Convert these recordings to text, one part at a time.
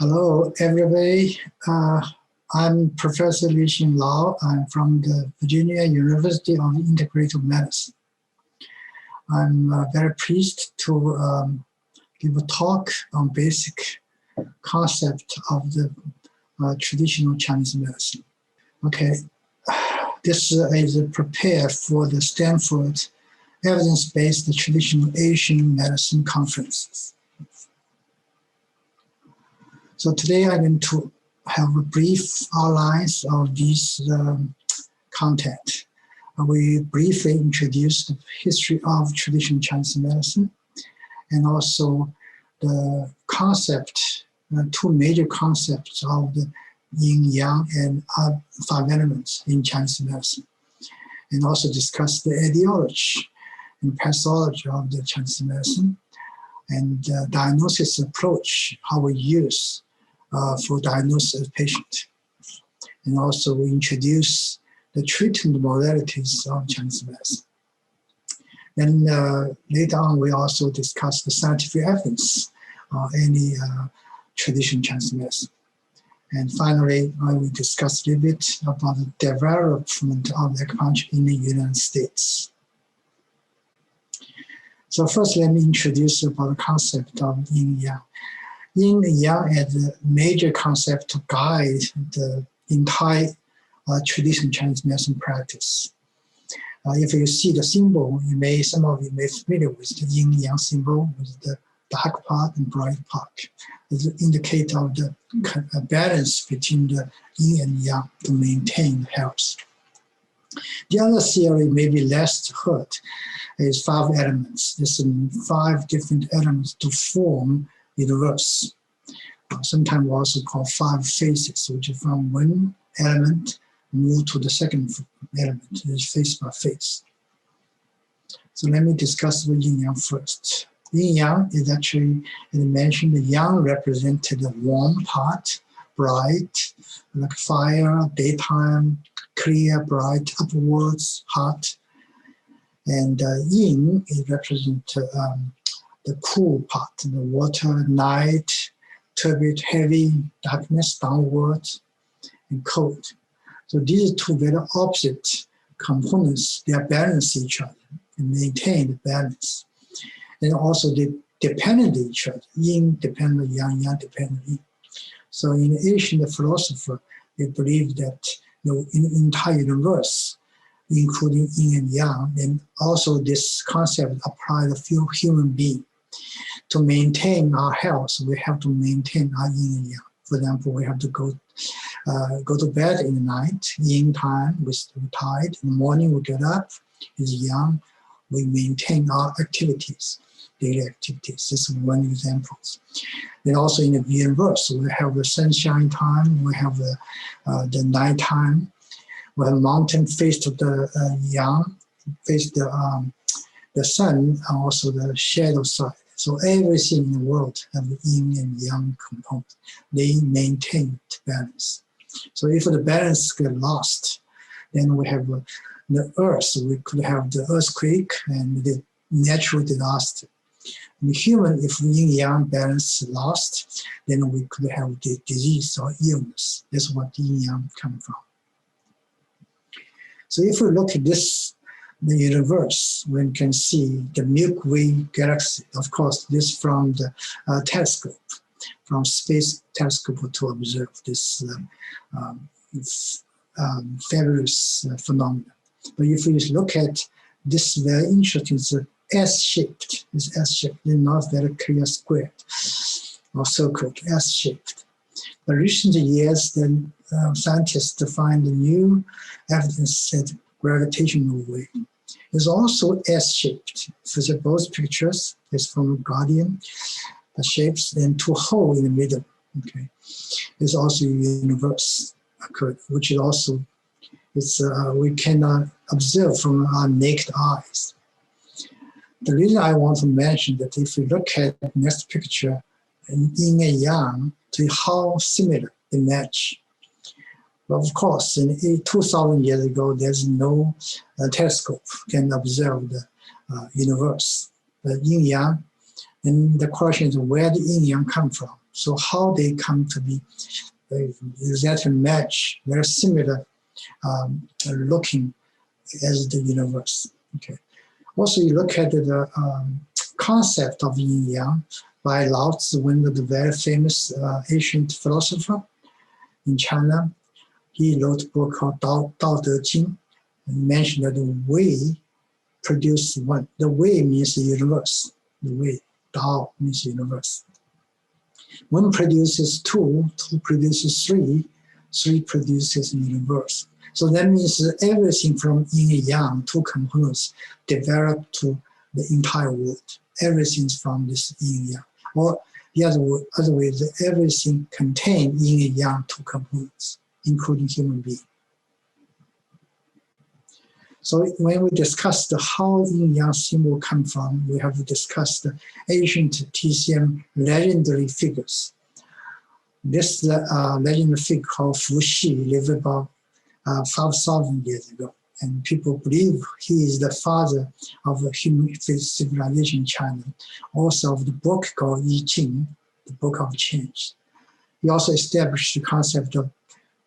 Hello, everybody. I'm Professor Lixing Lao. I'm from the Virginia University of Integrative Medicine. I'm very pleased to give a talk on basic concept of the traditional Chinese medicine. Okay, this is prepared for the Stanford Evidence-Based Traditional Asian Medicine Conferences. So today I'm going to have a brief outlines of this content. We briefly introduce the history of traditional Chinese medicine and also the concept, two major concepts of the Yin Yang and five elements in Chinese medicine, and also discuss the etiology and pathology of the Chinese medicine and diagnosis approach, how we use for diagnosis of patient. And also we introduce the treatment modalities of Chinese medicine. Then later on, we also discuss the scientific evidence of any traditional Chinese medicine. And finally, I will discuss a little bit about the development of acupuncture in the United States. So first, let me introduce about the concept of Yin Yang. Yin Yang is a major concept to guide the entire traditional Chinese medicine practice. If you see the symbol, some of you may be familiar with the Yin Yang symbol with the dark part and bright part. It indicates of the balance between the Yin and Yang to maintain health. The other theory, maybe less heard, is five elements. There's 5 different elements to form universe. Sometimes also called 5 phases, which is from one element move to the second element, is phase by phase. So let me discuss the Yin Yang first. Yin Yang is actually, as I mentioned, the Yang represented the warm part, bright, like fire, daytime, clear, bright, upwards, hot. And Yin is represent the cool part, the water, night, turbid, heavy, darkness, downward, and cold. So these 2 very opposite components, they balance each other and maintain the balance. And also they depend on each other. Yin depends on Yang, Yang depends on Yin. So in Asian philosophy, they believe that in the entire universe, including Yin and Yang, and also this concept applies to few human beings. To maintain our health, we have to maintain our Yin and Yang. For example, we have to go to bed in the night, Yin time, we're tired. In the morning, we get up, it's Yang. We maintain our activities, daily activities. This is one example. And also in the universe, we have the sunshine time, we have the night time. We have mountain face to the Yang, face the sun, and also the shadow side. So everything in the world have Yin and Yang component. They maintain balance. So if the balance get lost, then we have the earth. We could have the earthquake and the natural disaster. In the human, if Yin Yang balance lost, then we could have the disease or illness. That's what Yin Yang come from. So if we look at this, the universe, one can see the Milky Way galaxy. Of course, this from the telescope, from space telescope to observe this fabulous phenomenon. But if you look at this, very interesting, it's S-shaped. It's S-shaped, it's not very clear squared or circled, S-shaped. But recent years, then scientists find the new evidence that gravitational wave is also S-shaped. So both pictures is from Guardian, the shapes, and 2 holes in the middle. Okay, there's also a universe occurred, which is also we cannot observe from our naked eyes. The reason I want to mention that if you look at the next picture, Yin and Yang, to how similar they match. But of course, in 2,000 years ago, there's no telescope can observe the universe, the Yin Yang. And the question is, where did Yin Yang come from? So how they come to be exactly match, very similar looking as the universe. Okay. Also, you look at the concept of yin yang by Lao Tzu, one of the very famous ancient philosopher in China. He wrote a book called Dao De Jing, and mentioned that the way produces one. The way means the universe. The way, Dao means universe. One produces two, two produces three, three produces universe. So that means that everything from yin and yang, two components, develop to the entire world. Everything's from this yin and yang. Or the other way, everything contains yin and yang, two components, including human being. So when we discuss how yin yang symbol come from, we have to discuss the ancient TCM legendary figures. This legendary figure called Fu Xi lived about 5,000 years ago, and people believe he is the father of human civilization in China. Also of the book called I Ching, the Book of Change. He also established the concept of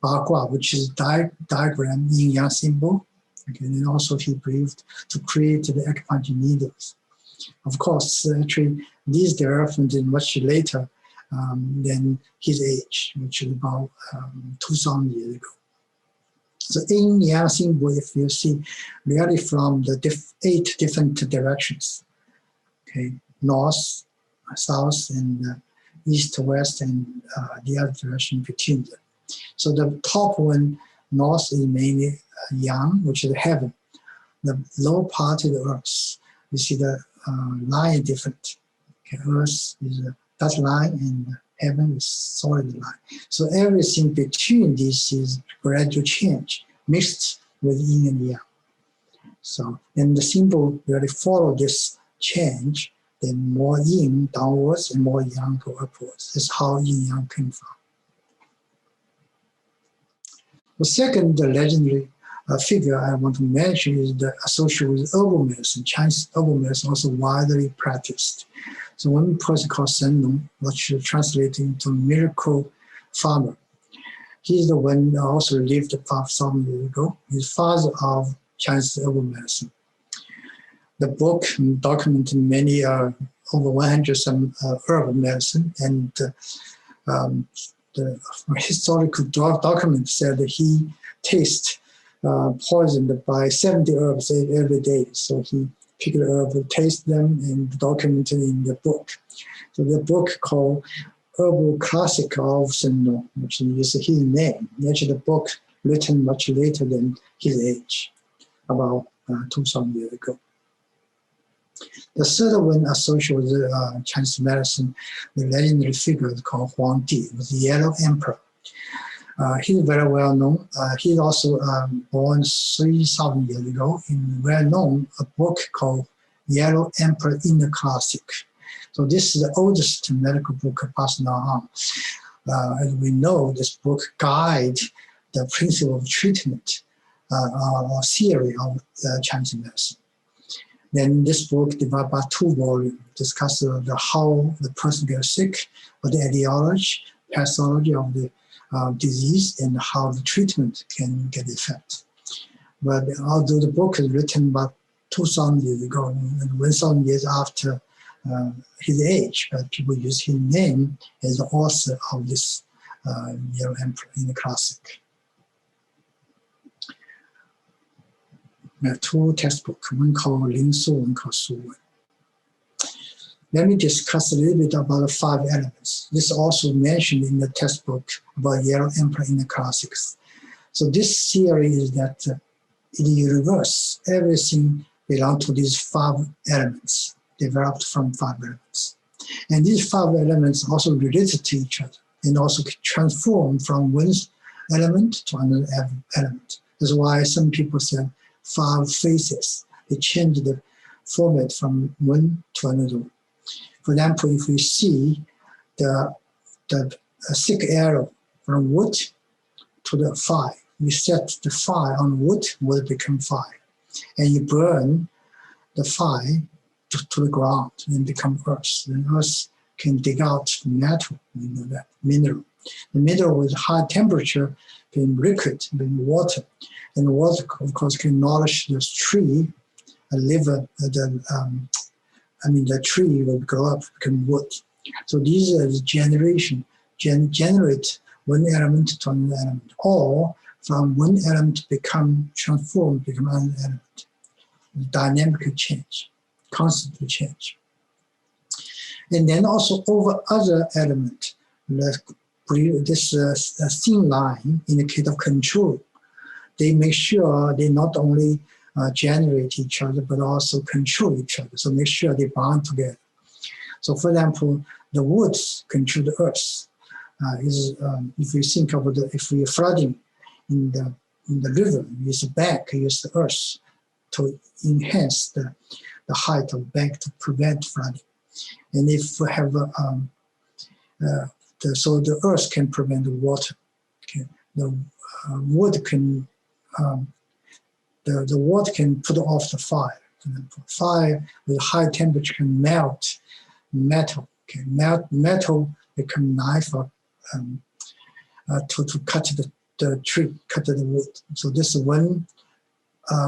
Bagua, which is diagram yin-yang symbol. Okay, and also he believed to create the acupuncture needles. Of course, actually, these developments is much later than his age, which is about 2,000 years ago. So yin-yang symbol, if you see, really from the 8 different directions. Okay, north, south, and east, west, and the other direction between them. So the top one, north, is mainly yang, which is heaven. The lower part is the earth. You see the line is different. Okay, earth is a dotted line, and heaven is solid line. So everything between these is gradual change, mixed with yin and yang. So, and the symbol really follow this change. Then more yin downwards and more yang go upwards. That's how yin yang came from. The second legendary figure I want to mention is the associated with herbal medicine. Chinese herbal medicine also widely practiced. So one person called Shen Nong, which translated into miracle farmer. He's the one that also lived 5,000 years ago. He's father of Chinese herbal medicine. The book documented many, over 100 some herbal medicine, and the historical document said that he tasted poisoned by 70 herbs every day. So he picked the herb, tasted them, and documented in the book. So the book called Herbal Classic of Shen Nong, which is his name. Actually, the book written much later than his age, about 2,000 years ago. The third one associated with Chinese medicine, the legendary figure called Huang Di, was the Yellow Emperor. He's very well known. He's also born 3,000 years ago in well known a book called Yellow Emperor in the Classic. So this is the oldest medical book passed on. As we know, this book guides the principle of treatment or theory of Chinese medicine. Then this book divided by 2 volumes, discusses how the person gets sick, or the etiology, pathology of the disease, and how the treatment can get effect. But although the book is written about 2,000 years ago, and 1,000 years after his age, but people use his name as the author of this Yellow Emperor in the Classic. There are 2 textbooks, one called Ling Su, one called Su Wen. Let me discuss a little bit about the 5 elements. This is also mentioned in the textbook about Yellow Emperor in the Classics. So this theory is that in the universe, everything belongs to these 5 elements, developed from 5 elements. And these 5 elements also related to each other and also transform from one element to another element. That's why some people say 5 phases. They change the format from one to another. For example, if we see the thick arrow from wood to the fire, you set the fire on wood, will become fire. And you burn the fire to the ground and become earth. And earth can dig out the metal, that mineral. The mineral with high temperature can liquid, in water, and water, of course, can nourish this tree, the tree will grow up, become wood. So these are the generate one element to another element, or from one element become transformed, become another element. Dynamic change, constant change. And then also over other element, this thin line indicate of control. They make sure they not only generate each other, but also control each other. So make sure they bond together. So for example, the woods control the earth. If you think about if we are flooding in the river, use the bank, use the earth to enhance the height of the bank to prevent flooding. And if we have so the earth can prevent the water. Okay. The wood can the water can put off the fire. Fire with high temperature can melt metal. Okay. Metal become knife to cut the tree, cut the wood. So this one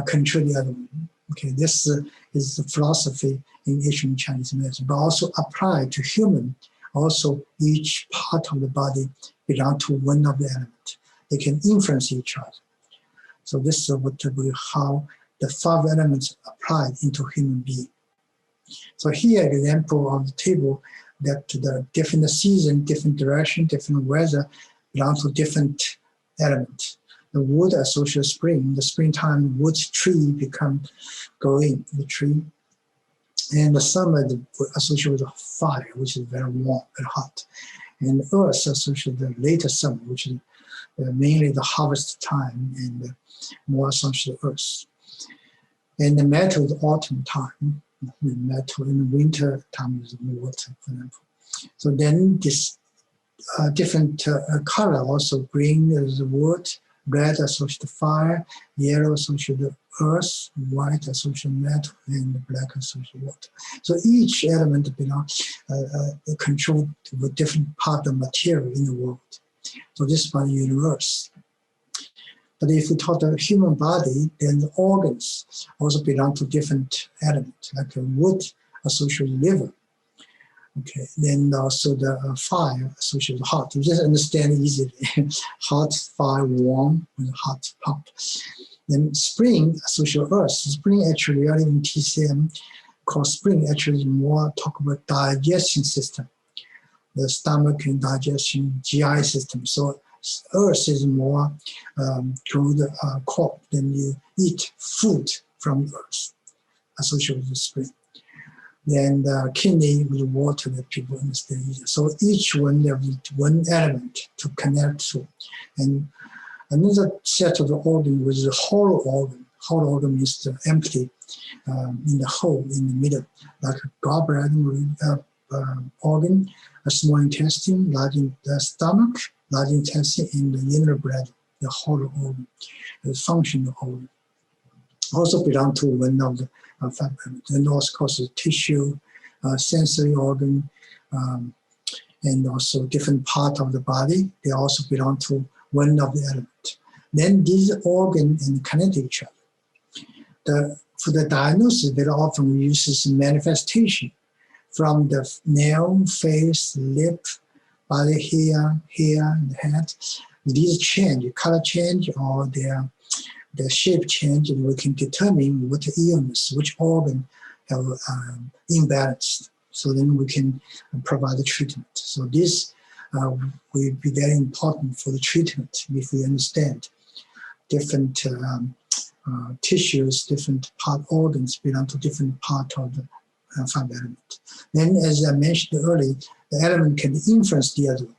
control the other one. Okay, this is the philosophy in ancient Chinese medicine, but also applied to human. Also, each part of the body belong to one of the elements. They can influence each other. So this is how the 5 elements applied into human being. So here, example of the table that the different season, different direction, different weather belong to different elements. The wood associated spring. The springtime, wood tree become growing, the tree. And the summer associated with fire, which is very warm, very hot. And earth associated with the later summer, which is mainly the harvest time and more associated with earth. And the metal is autumn time. The metal in the winter time is water, for example. So then this different color also, green is the wood, red associated with fire, yellow associated with earth, white associated with metal, and black associated with water. So each element belongs controlled with different part of material in the world. So this is by the universe. But if we talk the human body, then the organs also belong to different elements, like wood associated with liver. Okay, then also the fire associated with heart. You just understand easily. Hot, fire, warm, with hot pump. Then spring associated with earth. Spring actually, really in TCM, called spring actually more talk about digestion system. The stomach and digestion, GI system. So earth is more through the crop. Then you eat food from earth associated with the spring. Then the kidney with water that people understand. So each one there is one element to connect to. And another set of the organ was the hollow organ. Hollow organ means the empty in the hole in the middle, like a gallbladder organ, a small intestine, large in the stomach, large intestine, and the inner bladder, the hollow organ, the functional organ. Also belong to one of the and also causes tissue, sensory organ, and also different part of the body. They also belong to one of the elements. Then these organs connect each other. For the diagnosis, very often we use this manifestation from the nail, face, lip, body hair, and head. These change, color change, or the shape change, and we can determine what illness, which organ have imbalanced. So then we can provide the treatment. So this will be very important for the treatment if we understand different tissues, different part organs belong to different part of the 5 element. Then, as I mentioned earlier, the element can influence the other.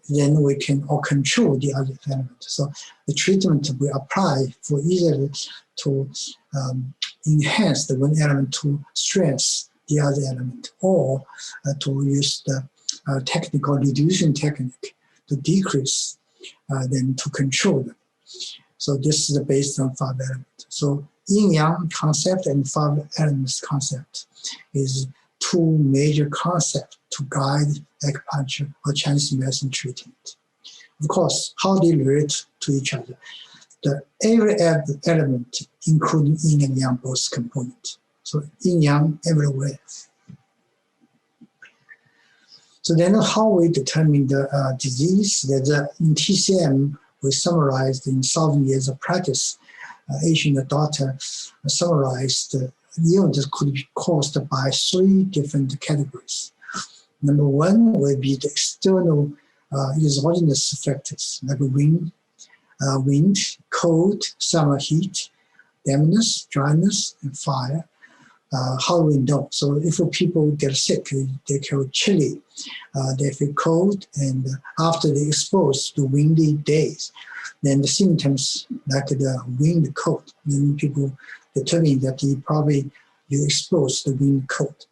Then we can control the other element. So the treatment we apply for either to enhance the one element to stress the other element, or to use the technical reduction technique to decrease, then to control them. So this is based on 5 elements. So Yin Yang concept and 5 elements concept is two major concepts to guide acupuncture or Chinese medicine treatment. Of course, how they relate to each other. Every element, including yin and yang, both components. So yin yang everywhere. So then how we determine the disease? In TCM, we summarized in 1,000 years of practice. Asian daughter summarized illness could be caused by 3 different categories. Number 1 will be the external exogenous factors like wind, cold, summer heat, dampness, dryness, and fire. How do we know? So if people get sick, they feel chilly, they feel cold, and after they exposed to windy days, then the symptoms like the wind cold, then people determine that you exposed to wind cold,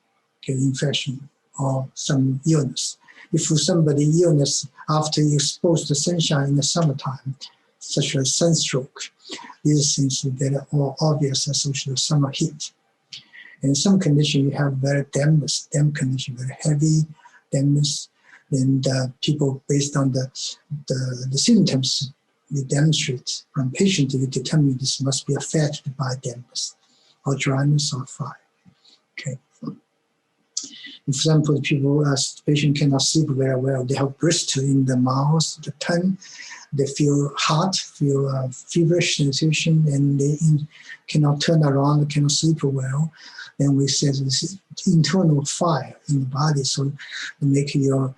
get infection or some illness. If somebody illness after exposed to sunshine in the summertime, such as sunstroke, these things that are all obvious associated with summer heat. In some condition, you have very damp condition, very heavy dampness. And people, based on the symptoms you demonstrate from patient, you determine this must be affected by dampness or dryness or fire. Okay. For example, the patient cannot sleep very well. They have blister in the mouth, the tongue. They feel hot, feel feverish sensation, and they cannot turn around, cannot sleep well. Then we say this internal fire in the body, so make your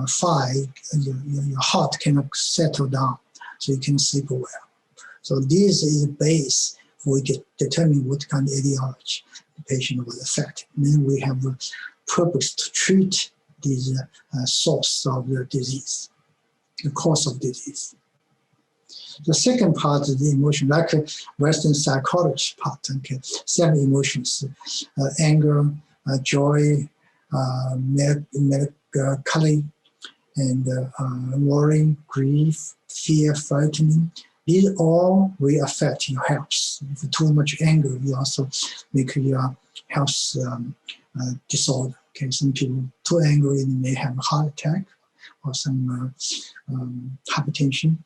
fire, your heart cannot settle down, so you can sleep well. So this is the base for determine what kind of etiology the patient will affect. And then we have a purpose to treat this source of the disease, the cause of disease. The second part is the emotion, like Western psychology part, okay, 7 emotions, anger, joy, melancholy, and worry, grief, fear, frightening. These all will affect your health. If too much anger, you also make your health disorder. Okay, some people too angry may have a heart attack or some hypertension.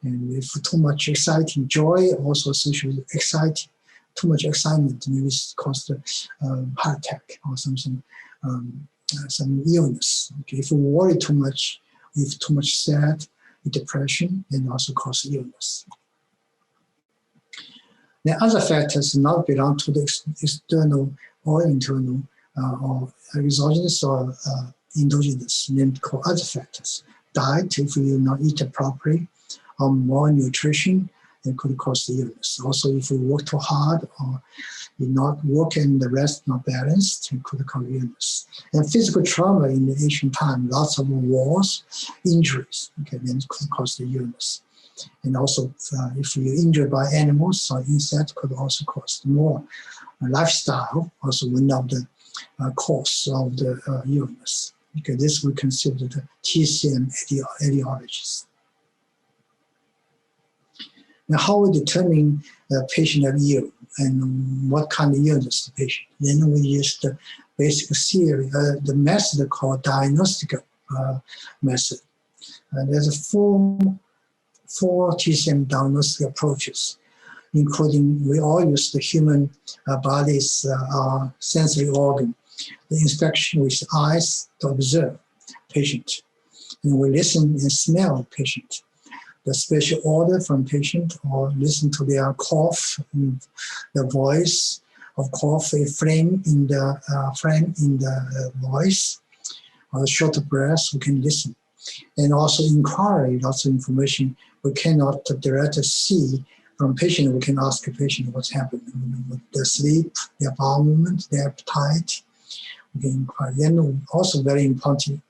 And if too much exciting, joy also associated with exciting. Too much excitement maybe cause a heart attack or something, some illness. Okay, if you worry too much, if too much sad, depression, and also cause illness. The other factors not belong to the external or internal or exogenous or endogenous, then called other factors. Diet, if you not eat properly, or more nutrition, it could cause the illness. Also, if you work too hard or you not work and the rest not balanced, it could cause illness. And physical trauma in the ancient time, lots of wars, injuries, okay, then it could cause the illness. And also, if you're injured by animals or insects, could also cause more. Lifestyle, also one of the cause of the illness. Okay, this we consider the TCM etiologies. Now, how we determine the patient of ill and what kind of illness the patient? Then we use the basic theory, the method called diagnostic method. There's four TCM diagnostic approaches, including we all use the human body's sensory organ, the inspection with eyes to observe patient, and we listen and smell patient. The special order from patient or listen to their cough, the voice of cough, a frame in the voice, or short breath, we can listen. And also inquiry, lots of information we cannot directly see from patient. We can ask the patient what's happening with their sleep, their bowel movement, their appetite. We can inquire. Then also very important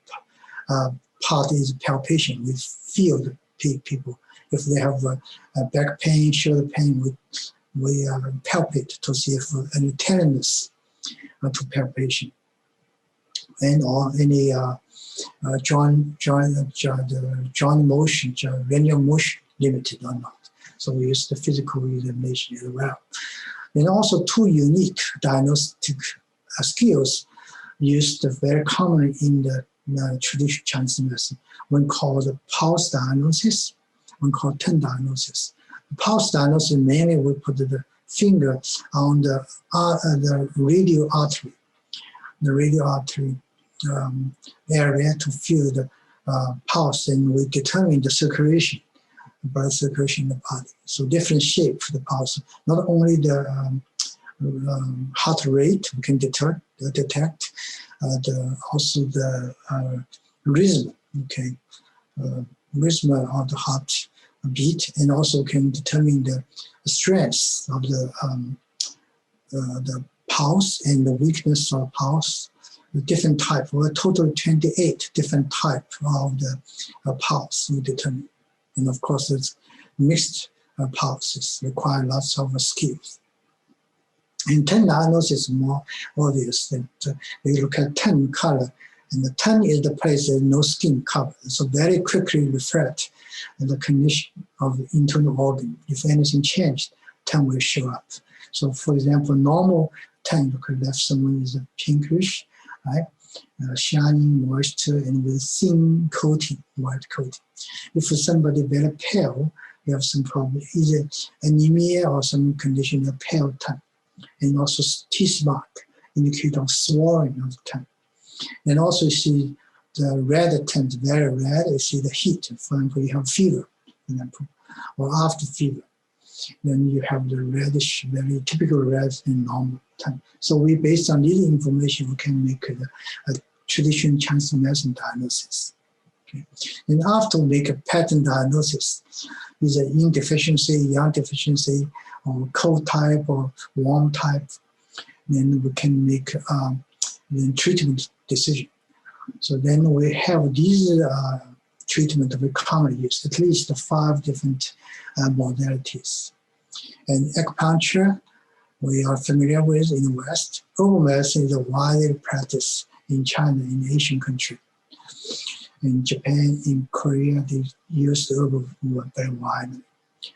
part is palpation. We feel the people. If they have a back pain, shoulder pain, we palpate to see if any tenderness to palpation, and or any joint motion, range of motion limited or not. So we use the physical examination as well. And also 2 unique diagnostic skills used very commonly in the traditional Chinese medicine, one called pulse diagnosis, one called tongue diagnosis. The pulse diagnosis, mainly we put the finger on the radial artery, area to feel the pulse, and we determine the circulation, blood circulation in the body. So different shape for the pulse, not only the heart rate we can detect, also the rhythm, okay, rhythm of the heart beat, and also can determine the strength of the pulse and the weakness of pulse. The different type, or a total 28 different type of the pulse we determine. And of course, it's mixed pulses, require lots of skills. And tongue diagnosis is more obvious that we look at tongue color, and the tongue is the place that no skin cover. So very quickly reflect the condition of the internal organ. If anything changed, tongue will show up. So for example, normal tongue, look at left, someone is pinkish, right? Shining, moisture, and with thin coating, white coating. If somebody very pale, you have some problem, either anemia or some condition of pale tongue. And also teeth mark indicate of swelling of the tongue. And also you see the red tongue, very red, you see the heat. For example, you have fever, for example, or after fever. Then you have the reddish, very typical red and normal tongue. So we, based on this information, we can make a traditional Chinese medicine diagnosis. Okay. And after we make a pattern diagnosis, either yin deficiency, yang deficiency, or cold type or warm type, then we can make the treatment decision. So then we have these treatment we commonly use, at least 5 different modalities. And acupuncture, we are familiar with in the West. Herbal medicine is a widely practiced in China, in Asian country. In Japan, in Korea, they use herbal very widely.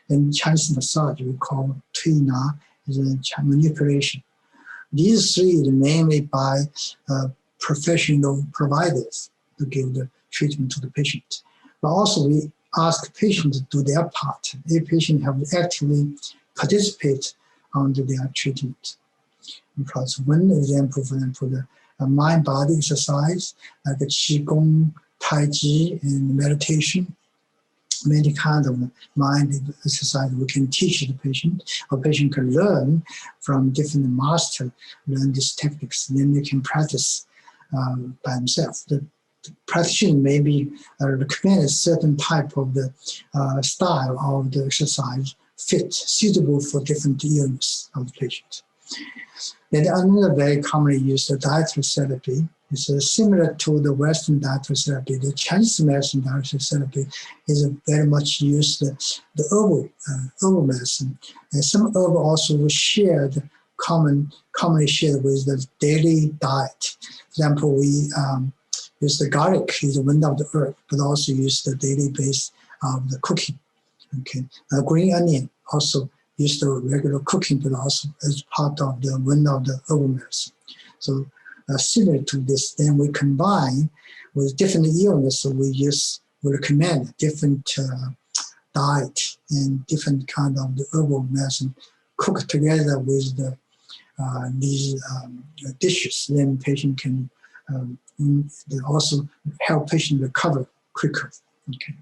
And Chinese massage, we call trainees, is a manipulation. These 3 is mainly by professional providers to give the treatment to the patient. But also we ask patients to do their part. The patient have to actively participate on their treatment. Because one example, for example, the mind-body exercise, like the Qigong, Tai Chi, and meditation, many kinds of mind exercise we can teach the patient, or patient can learn from different masters, learn these techniques, then they can practice by themselves. The practitioner maybe recommend a certain type of the style of the exercise suitable for different illness of the patient. Then another very commonly used dietary therapy is similar to the Western dietary therapy. The Chinese medicine dietary therapy is very much used the herbal medicine. And some herbal also shared, commonly shared with the daily diet. For example, we use the garlic is one of the herb, but also use the daily base of the cooking. Okay, green onion also used the regular cooking, but also as part of the one of the herbal medicine. So similar to this, then we combine with different illness. So we recommend different diet and different kind of the herbal medicine cooked together with these dishes. Then patient can they also help patient recover quicker. Okay.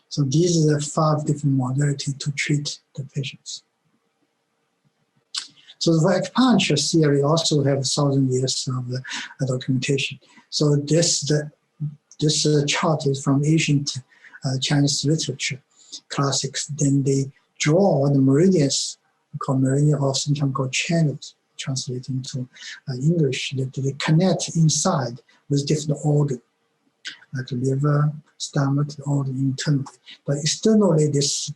So these are the 5 different modalities to treat the patients. So the acupuncture theory also have 1,000 years of documentation. So this chart is from ancient Chinese literature, classics. Then they draw the meridians, called meridian, or sometimes called channels, translated into English, that they connect inside with different organs, like the liver, stomach, all the internally. But externally, this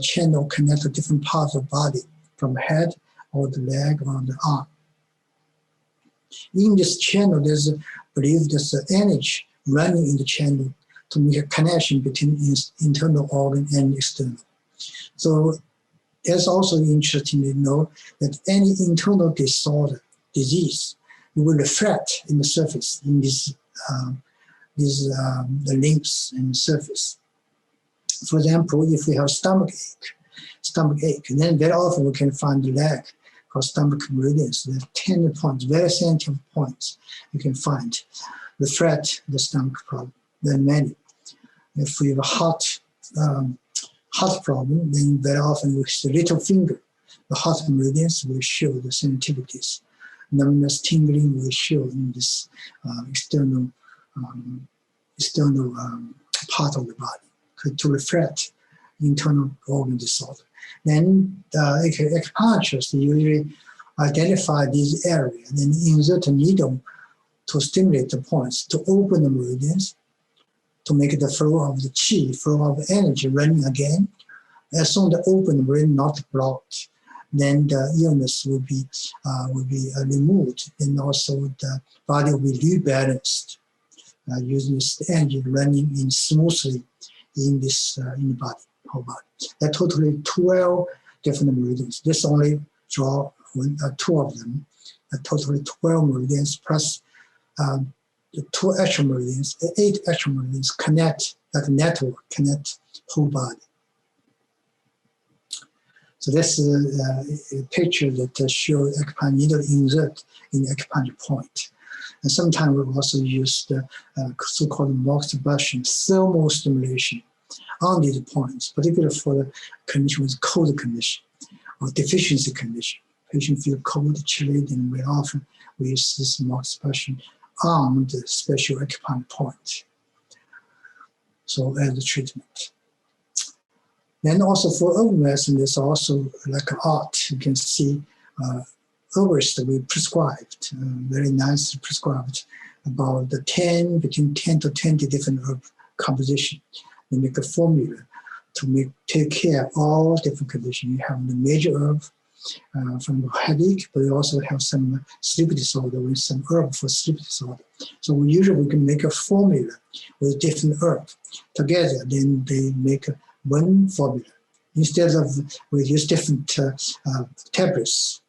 channel connects to different parts of the body, from head, or the leg, or the arm. In this channel, there's energy running in the channel to make a connection between internal organ and external. So it's also interesting to know that any internal disease it will reflect in the surface in the links in the surface. For example, if we have stomach ache, then very often we can find the leg called stomach meridians. There are 10 points, very sensitive points you can find, reflect the stomach problem. There are many. If we have a heart problem, then very often with the little finger, the heart meridians will show the sensitivities. Numbness, tingling will show in this external part of the body to reflect internal organ disorder. Then the acupuncturist usually identify these areas, then insert a needle to stimulate the points, to open the meridians, to make the flow of the qi, flow of energy running again. As soon as the open meridian not blocked, then the illness will be removed, and also the body will be rebalanced using this energy running in smoothly in this in the body, whole body. There are totally 12 different meridians. This only draw 2 of them. Totally 12 meridians plus the 2 extra meridians, 8 extra meridians connect, like a network, connect whole body. So this is a picture that shows acupuncture needle insert in the acupuncture point. And sometimes we also use the so-called moxibustion, thermal stimulation on these points, particularly for the condition with cold condition or deficiency condition. Patient feel cold, chilly, and very often we use this moxibustion on the special acupuncture point. So as a treatment. Then also for herbal medicine, there's also like art. You can see herbalists we prescribed, very nicely prescribed, about between 10 to 20 different herb composition. They make a formula to take care of all different conditions. You have the major herb from headache, but you also have some sleep disorder with some herb for sleep disorder. So we usually can make a formula with different herbs together. Then they make one formula. Instead of we use different tablets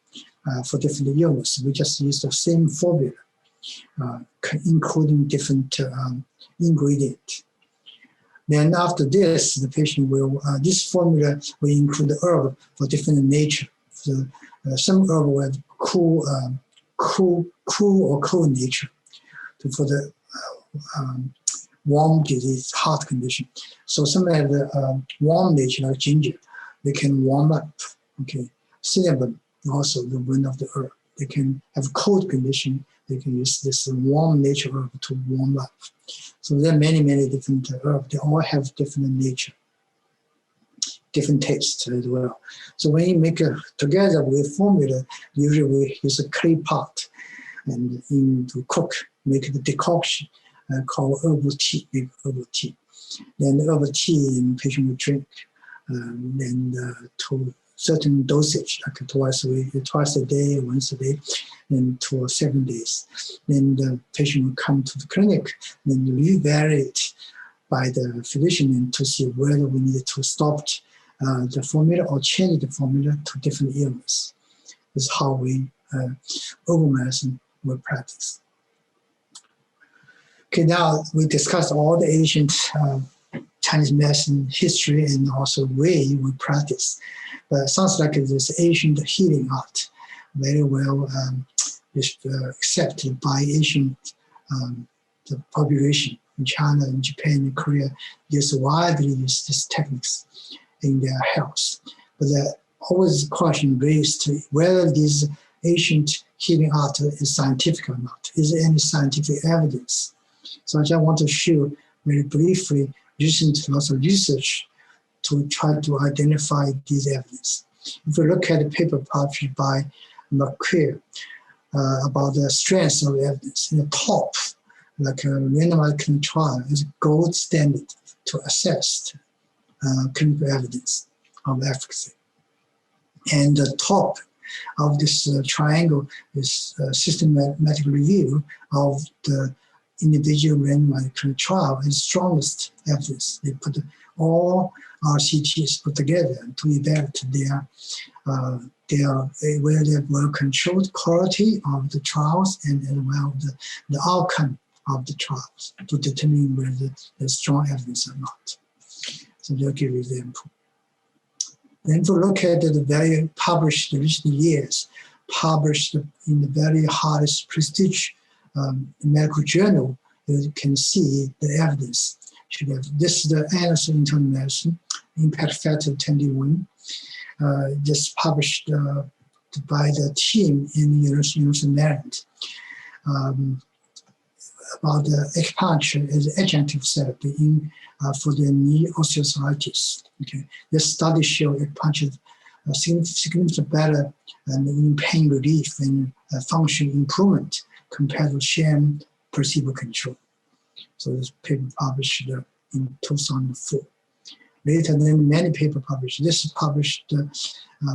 for different illness, we just use the same formula, including different ingredients. Then after this, the patient will, this formula will include the herb for different nature. So, some herb will have cool or cold nature for the warm disease, heart condition. So some have the warm nature like ginger, they can warm up. Okay, cinnamon also the one of the herb. They can have cold condition. They can use this warm nature herb to warm up. So there are many different herbs. They all have different nature, different tastes as well. So when you make a together with formula, usually we use a clay pot and to cook, make the decoction called herbal tea. Make herbal tea. Then the herbal tea the patient will drink, and to certain dosage, like twice a day, once a day, and for 7 days. Then the patient will come to the clinic and reevaluate by the physician and to see whether we need to stop the formula or change the formula to different illness. This is how we herbal medicine will practice. Okay, now we discussed all the ancient Chinese medicine history and also way we practice. But it sounds like this ancient healing art very well accepted by ancient the population in China and Japan and Korea. Widely use these techniques in their health. But there always question raised whether this ancient healing art is scientific or not. Is there any scientific evidence? So I just want to show very briefly lots of research to try to identify these evidence. If we look at the paper published by McQuarrie about the strength of evidence, in the top, like a randomized clinical trial, is a gold standard to assess clinical evidence of efficacy. And the top of this triangle is systematic review of the individual randomized clinical trial is strongest evidence. They put all RCTs put together to evaluate where they have well-controlled quality of the trials and as well the outcome of the trials to determine whether there's strong evidence or not. So they'll give you example. Then to look at the very published recent years, published in the very highest prestige medical journal, you can see the evidence. This is the Annals of Internal Medicine, Impact Factor 21, just published by the team in University of Maryland about the acupuncture as adjunctive therapy for the knee osteoarthritis. Okay, this study showed acupuncture significantly better in pain relief and function improvement compared to sham placebo control. So this paper published in 2004. Later, then many papers published. This is published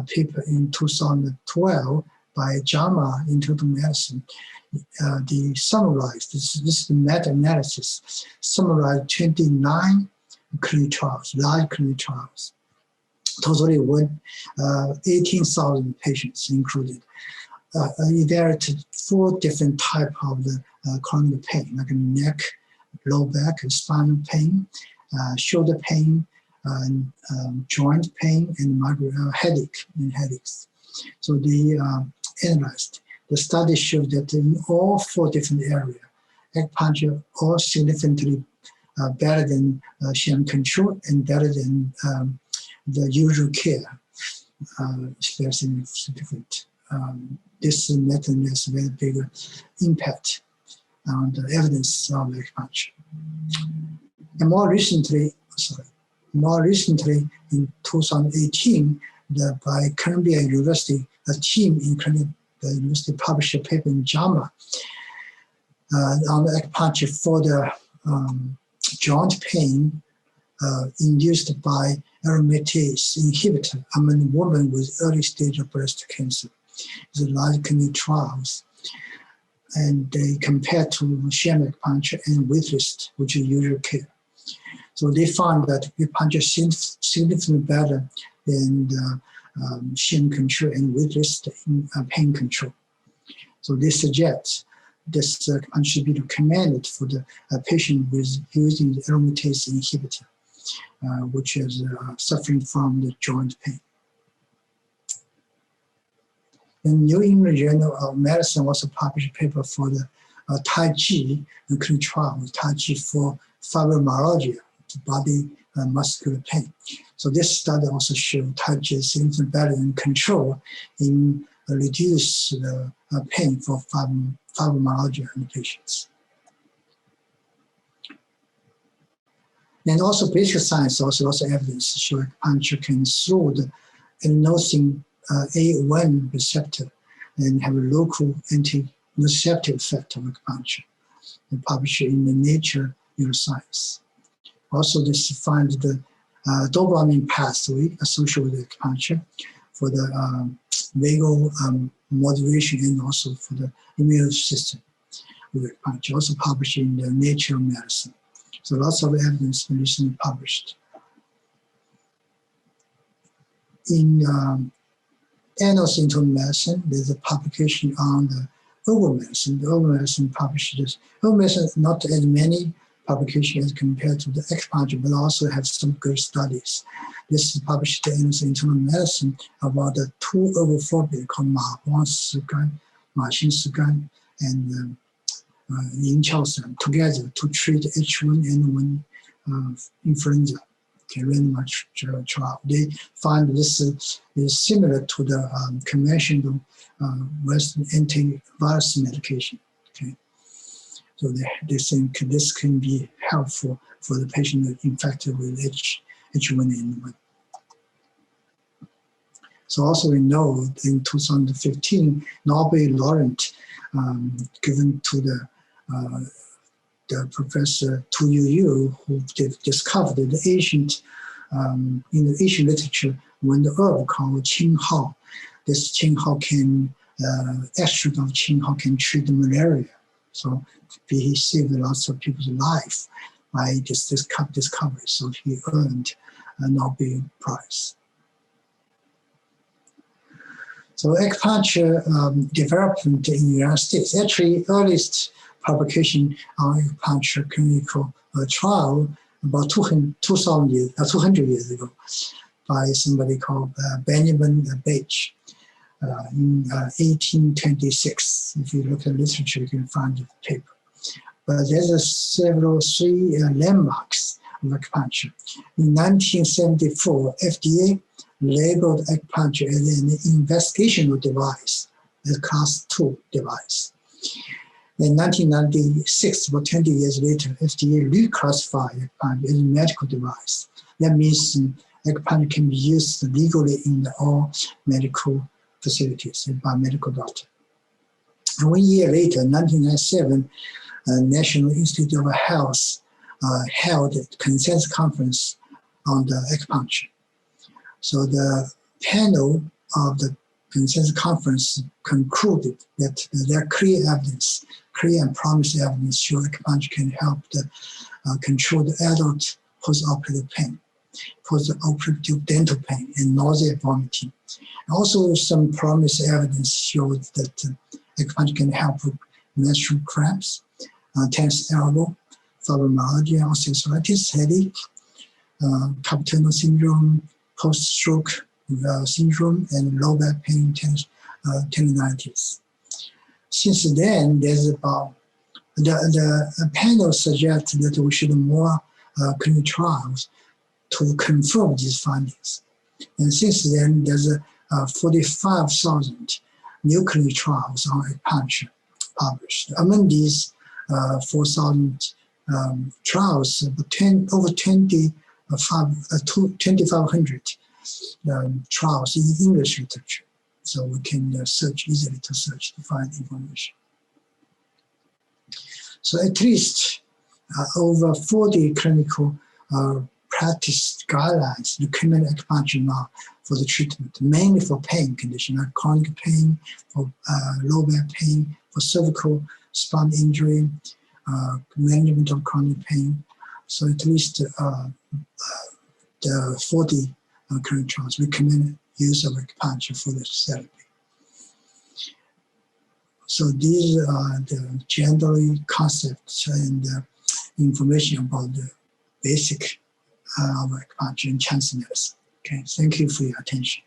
paper in 2012 by JAMA Internal Medicine. They summarized, this is the meta-analysis, summarized 29 clinical trials, large clinical trials. Totally 18,000 patients included. Evaluated 4 different types of the chronic pain, like neck, low back, and spinal pain, shoulder pain, joint pain, and headaches. So they analyzed. The study showed that in all 4 different areas, acupuncture all significantly better than sham control and better than the usual care. It's very significant. This method has a very big impact on the evidence of acupuncture. And more recently in 2018, by Columbia University, a team in Columbia University published a paper in JAMA on the acupuncture for the joint pain induced by aromatase inhibitor among women with early stage of breast cancer. It's a large clinical trials. And they compared to sham acupuncture and waitlist, which is usual care. So they found that acupuncture seems significantly better than the sham control and waitlist in pain control. So they suggest this acupuncture should be recommended for the patient with using the aromatase inhibitor, which is suffering from the joint pain. The New England Journal of Medicine also published a paper for the Tai Chi clinical trial, Tai Chi for fibromyalgia, body muscular pain. So this study also showed Tai Chi is significantly better in control in reduce the pain for fibromyalgia in patients. And also basic science also evidence show acupuncture can slow the adenosine A1 receptor and have a local anti-nociceptive effect of acupuncture. They published in the Nature Neuroscience. Also, this finds the dopamine pathway associated with acupuncture for the vagal modulation and also for the immune system with acupuncture. Also published in the Nature Medicine. So lots of evidence recently published. In Annals of Internal Medicine, there's a publication on the herbal medicine. The herbal medicine published this. Herbal medicine not as many publications as compared to the acupuncture, but also have some good studies. This is published in Annals of Internal Medicine about the 2 herbal phobia called Ma Huang Sigan, Ma Xin Sigan, and Yin Yang together to treat H1N1 influenza. Okay, randomized trial. They find this is similar to the conventional Western antivirus medication. Okay, so they think this can be helpful for the patient infected with H1N1. So also we know in 2015, Nobel laureate given to the Professor Tu Yu, who discovered the ancient, in the Asian literature, one herb called Qing Hao. This Qing Hao can, extract of Qing Hao can treat malaria. So he saved lots of people's life by this discovery. So he earned a Nobel Prize. So acupuncture development in the United States. Actually, earliest publication on acupuncture clinical trial about 200 years ago by somebody called Benjamin Beach in 1826. If you look at literature, you can find the paper. But there's three landmarks of acupuncture. In 1974, FDA labeled acupuncture as an investigational device, a class 2 device. In 1996, about 20 years later, FDA reclassified acupuncture as a medical device. That means acupuncture can be used legally in all medical facilities by medical doctor. And 1 year later, 1997, National Institute of Health held a consensus conference on the acupuncture. So the panel of the consensus conference concluded that there are clear and promising evidence show acupuncture can help control the adult post-operative pain, post-operative dental pain, and nausea and vomiting. Also, some promising evidence showed that acupuncture can help with menstrual cramps, tense elbow, fibromyalgia, osteoarthritis, headache, carpal tunnel syndrome, post-stroke syndrome, and low back pain, tendinitis. Since then, there's about the panel suggests that we should do more clinical trials to confirm these findings. And since then, there's 45,000 new clinical trials on acupuncture published. Among these 4,000 trials, over 2,500 trials in English literature. So we can search easily to find information. So at least over 40 clinical practice guidelines recommend acupuncture now for the treatment, mainly for pain condition, like chronic pain, for low back pain, for cervical spine injury, management of chronic pain. So at least the 40 clinical trials recommend use of acupuncture for this therapy. So these are the general concepts and information about the basic of acupuncture in Chinese medicine. Okay, thank you for your attention.